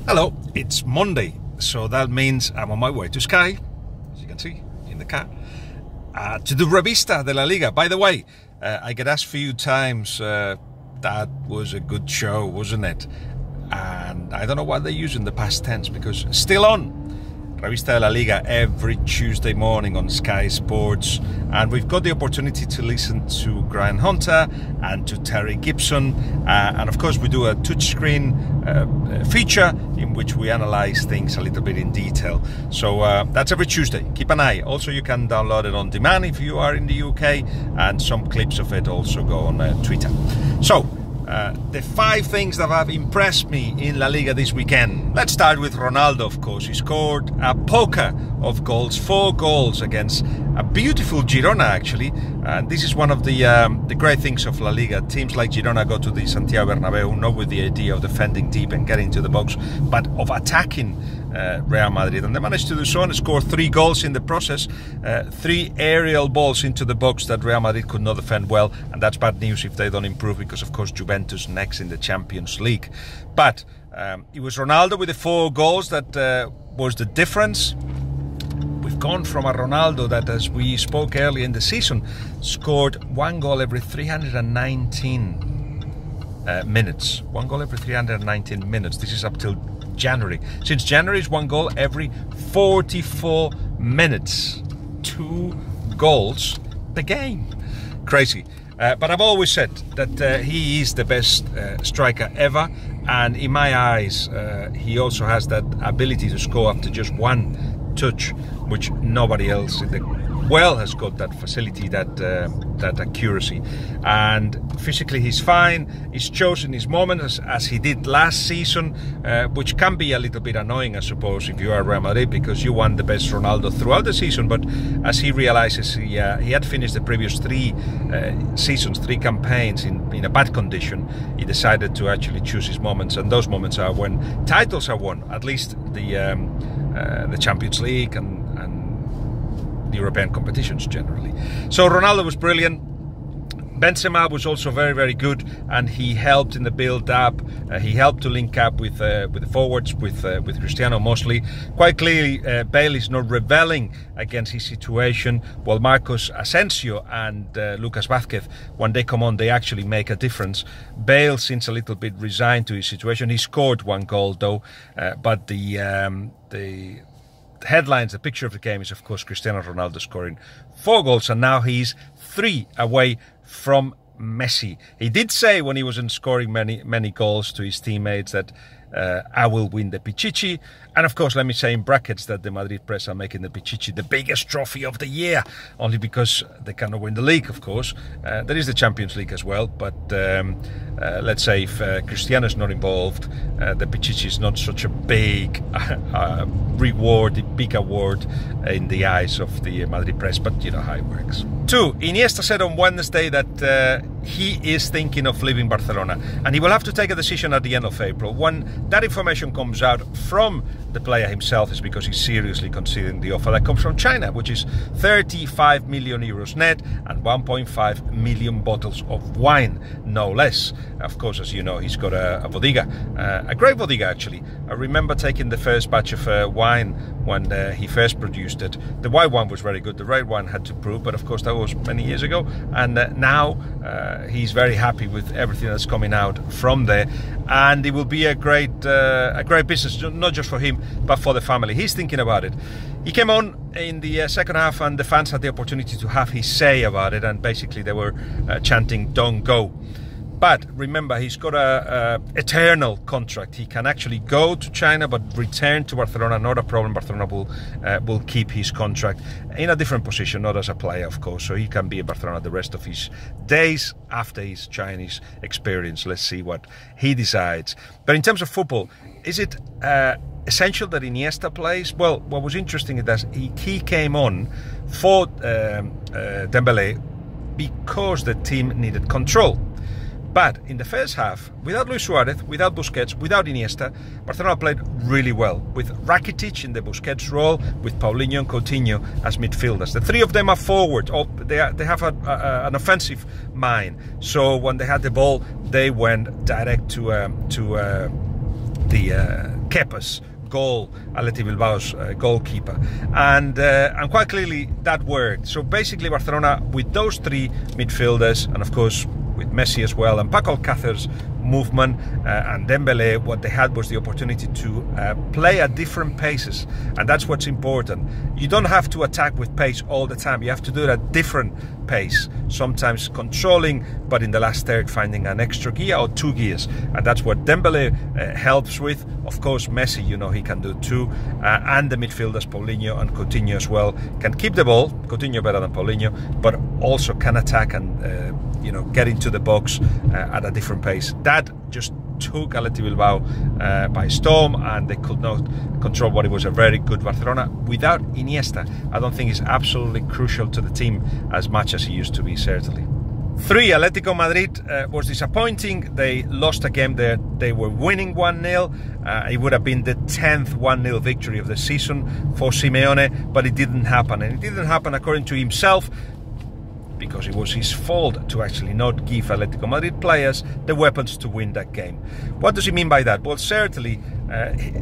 Hello, it's Monday, so that means I'm on my way to Sky, as you can see in the car, to do Revista de la Liga. By the way, I get asked a few times, that was a good show, wasn't it? And I don't know why they use in the past tense, because still on Revista de la Liga every Tuesday morning on Sky Sports, and we've got the opportunity to listen to Graham Hunter and to Terry Gibson, and of course we do a touchscreen feature in which we analyze things a little bit in detail. So that's every Tuesday. Keep an eye. Also, you can download it on demand if you are in the UK, and some clips of it also go on Twitter. So the 5 things that have impressed me in La Liga this weekend. Let's start with Ronaldo, of course. He scored a poker of goals, 4 goals against a beautiful Girona, actually. And this is one of the great things of La Liga. Teams like Girona go to the Santiago Bernabeu not with the idea of defending deep and getting to the box, but of attacking Real Madrid, and they managed to do so and score 3 goals in the process. 3 aerial balls into the box that Real Madrid could not defend well, and that's bad news if they don't improve, because of course Juventus next in the Champions League. But it was Ronaldo with the 4 goals that was the difference. We've gone from a Ronaldo that, as we spoke earlier in the season, scored 1 goal every 319 minutes. 1 goal every 319 minutes. This is up till January. Since January, is 1 goal every 44 minutes. 2 goals per game. Crazy. But I've always said that he is the best striker ever, and in my eyes he also has that ability to score after just 1 touch, which nobody else in the world has got that facility, that accuracy. And physically he's fine. He's chosen his moments as he did last season, which can be a little bit annoying, I suppose, if you are Real Madrid, because you want the best Ronaldo throughout the season. But as he realizes he had finished the previous 3 seasons, 3 campaigns in a bad condition, he decided to actually choose his moments, and those moments are when titles are won, at least the Champions League and the European competitions generally. So Ronaldo was brilliant. Benzema was also very, very good, and he helped in the build-up. He helped to link up with the forwards, with Cristiano mostly. Quite clearly, Bale is not rebelling against his situation, while Marcos Asensio and Lucas Vázquez, when they come on, they actually make a difference. Bale seems a little bit resigned to his situation. He scored 1 goal though, but the headlines, the picture of the game is of course Cristiano Ronaldo scoring 4 goals, and now he's 3 away from Messi. He did say when he wasn't scoring many goals to his teammates that I will win the Pichichi, and of course let me say in brackets that the Madrid press are making the Pichichi the biggest trophy of the year, only because they cannot win the league, of course. There is the Champions League as well, but let's say if Cristiano is not involved, the Pichichi is not such a big reward, a big award in the eyes of the Madrid press, but you know how it works. 2. Iniesta said on Wednesday that he is thinking of leaving Barcelona, and he will have to take a decision at the end of April. When that information comes out from the player himself, is because he's seriously considering the offer that comes from China, which is 35 million euros net and 1.5 million bottles of wine, no less. Of course, as you know, he's got a bodega, a great bodega actually. I remember taking the first batch of wine when he first produced it. The white wine was very good, the red wine had to prove, but of course that was many years ago, and now he's very happy with everything that's coming out from there, and it will be a great business, not just for him but for the family. He's thinking about it. He came on in the second half, and the fans had the opportunity to have his say about it, and basically they were chanting "Don't go." But remember, he's got a eternal contract. He can actually go to China but return to Barcelona, not a problem. Barcelona will keep his contract in a different position, not as a player, of course. So he can be in Barcelona the rest of his days after his Chinese experience. Let's see what he decides. But in terms of football, is it essential that Iniesta plays? Well, what was interesting is that he came on for Dembélé because the team needed control. But in the first half, without Luis Suarez, without Busquets, without Iniesta, Barcelona played really well, with Rakitic in the Busquets role, with Paulinho and Coutinho as midfielders. The 3 of them are forward, or they have an offensive mind. So when they had the ball, they went direct to Kepa's goal, Athletic Bilbao's goalkeeper, and quite clearly that worked. So basically Barcelona, with those three midfielders, and of course with Messi as well, and Paco Alcácer's movement and Dembélé, what they had was the opportunity to play at different paces, and that's what's important. You don't have to attack with pace all the time. You have to do it at different pace, sometimes controlling, but in the last third finding an extra gear or 2 gears, and that's what Dembélé helps with. Of course Messi, you know, he can do too, and the midfielders Paulinho and Coutinho as well can keep the ball. Coutinho better than Paulinho, but also can attack and you know, get into the box at a different pace. That just took Athletic Bilbao by storm, and they could not control what it was a very good Barcelona. Without Iniesta, I don't think he's absolutely crucial to the team as much as he used to be, certainly. 3, Atletico Madrid was disappointing. They lost a game there. They were winning 1-0. It would have been the 10th 1-0 victory of the season for Simeone, but it didn't happen. And it didn't happen, according to himself, because it was his fault to actually not give Atletico Madrid players the weapons to win that game. What does he mean by that? Well, certainly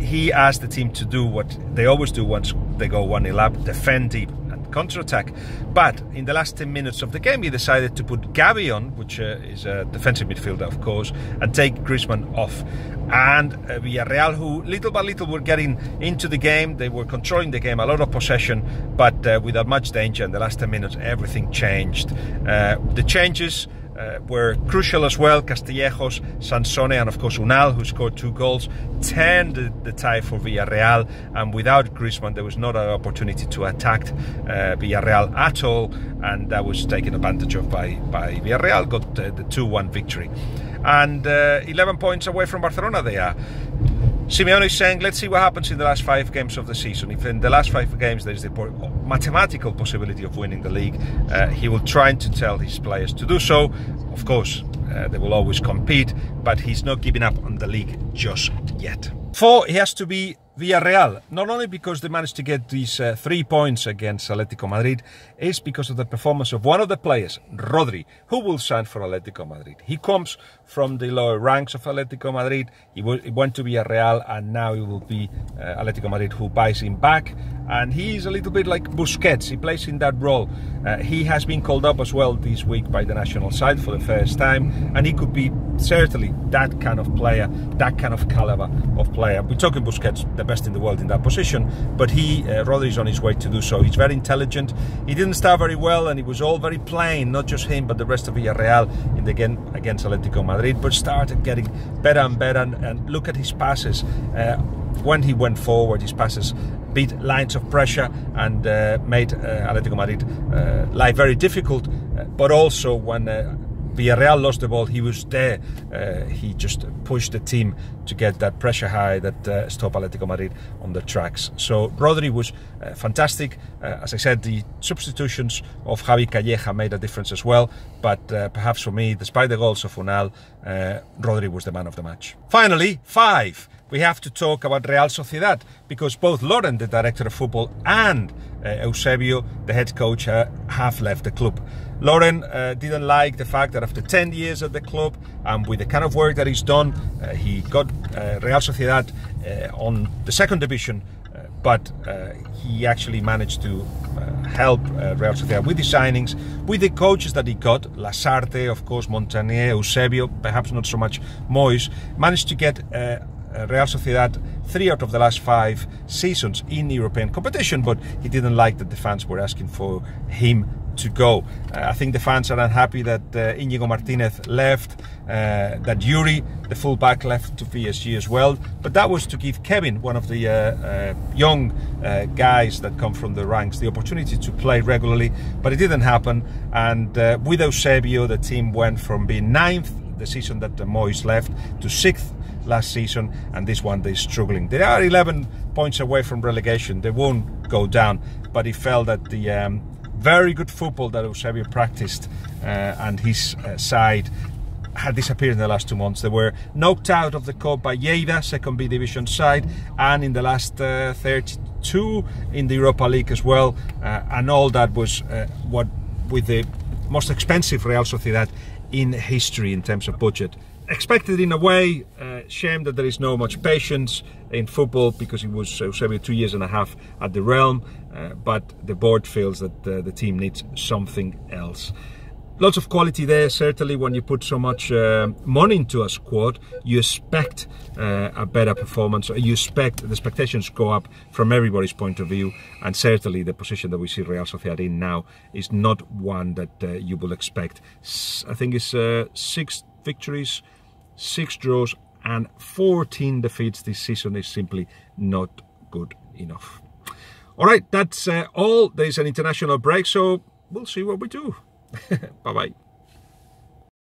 he asked the team to do what they always do once they go 1-0 up, defend deep and counter-attack. But in the last 10 minutes of the game, he decided to put Gavi on, which is a defensive midfielder, of course, and take Griezmann off. And Villarreal, who little by little were getting into the game, they were controlling the game, a lot of possession, but without much danger. In the last 10 minutes, everything changed. The changes were crucial as well. Castillejos, Sansone, and of course Unal, who scored 2 goals, turned the tie for Villarreal, and without Griezmann there was not an opportunity to attack Villarreal at all, and that was taken advantage of by Villarreal. Got the 2-1 victory, and 11 points away from Barcelona they are. Simeone is saying, let's see what happens in the last 5 games of the season. If in the last 5 games there is the mathematical possibility of winning the league, he will try to tell his players to do so. Of course, they will always compete, but he's not giving up on the league just yet. 4, he has to be Villarreal, not only because they managed to get these 3 points against Atletico Madrid, is because of the performance of one of the players, Rodri, who will sign for Atletico Madrid. He comes from the lower ranks of Atletico Madrid. He went to Villarreal, and now it will be Atletico Madrid who buys him back. And he's a little bit like Busquets. He plays in that role. He has been called up as well this week by the national side for the first time, and he could be certainly that kind of player, that kind of caliber of player. We're talking Busquets, the best in the world in that position, but Rodri is on his way to do so. He's very intelligent. He didn't start very well, and it was all very plain, not just him but the rest of Villarreal in the game against Atletico Madrid, but started getting better and better, and look at his passes. When he went forward, his passes beat lines of pressure and made Atletico Madrid life very difficult, but also when Villarreal lost the ball, he was there. He just pushed the team to get that pressure high that stopped Atletico Madrid on the tracks. So Rodri was fantastic. As I said, the substitutions of Javi Calleja made a difference as well, but perhaps for me, despite the goals of Unal, Rodri was the man of the match. Finally, 5. We have to talk about Real Sociedad, because both Loren, the director of football, and Eusebio, the head coach, have left the club. Loren didn't like the fact that after 10 years at the club, and with the kind of work that he's done, he got Real Sociedad on the 2nd division, but he actually managed to help Real Sociedad with the signings, with the coaches that he got, Lasarte, of course, Montanier, Eusebio, perhaps not so much Moyes, managed to get Real Sociedad 3 out of the last 5 seasons in European competition, but he didn't like that the fans were asking for him to go. I think the fans are unhappy that Íñigo Martínez left, that Yuri, the fullback, left to PSG as well, but that was to give Kevin, one of the young guys that come from the ranks, the opportunity to play regularly, but it didn't happen. And with Eusebio, the team went from being 9th the season that Moyes left to 6th last season, and this one they're struggling. They are 11 points away from relegation. They won't go down, but he felt that the very good football that Eusebio practiced and his side had disappeared in the last 2 months. They were knocked out of the cup by Lleida, 2nd B division side, and in the last 32 in the Europa League as well, and all that was what with the most expensive Real Sociedad in history in terms of budget. expected in a way. Shame that there is no much patience in football, because it was Eusebio 2.5 years at the Realm, but the board feels that the team needs something else. Lots of quality there. Certainly when you put so much money into a squad, you expect a better performance. You expect the expectations go up from everybody's point of view, and certainly the position that we see Real Sociedad in now is not one that you will expect. I think it's 6 victories, 6 draws and 14 defeats this season is simply not good enough. All right, that's all. There's an international break, so we'll see what we do. Bye-bye.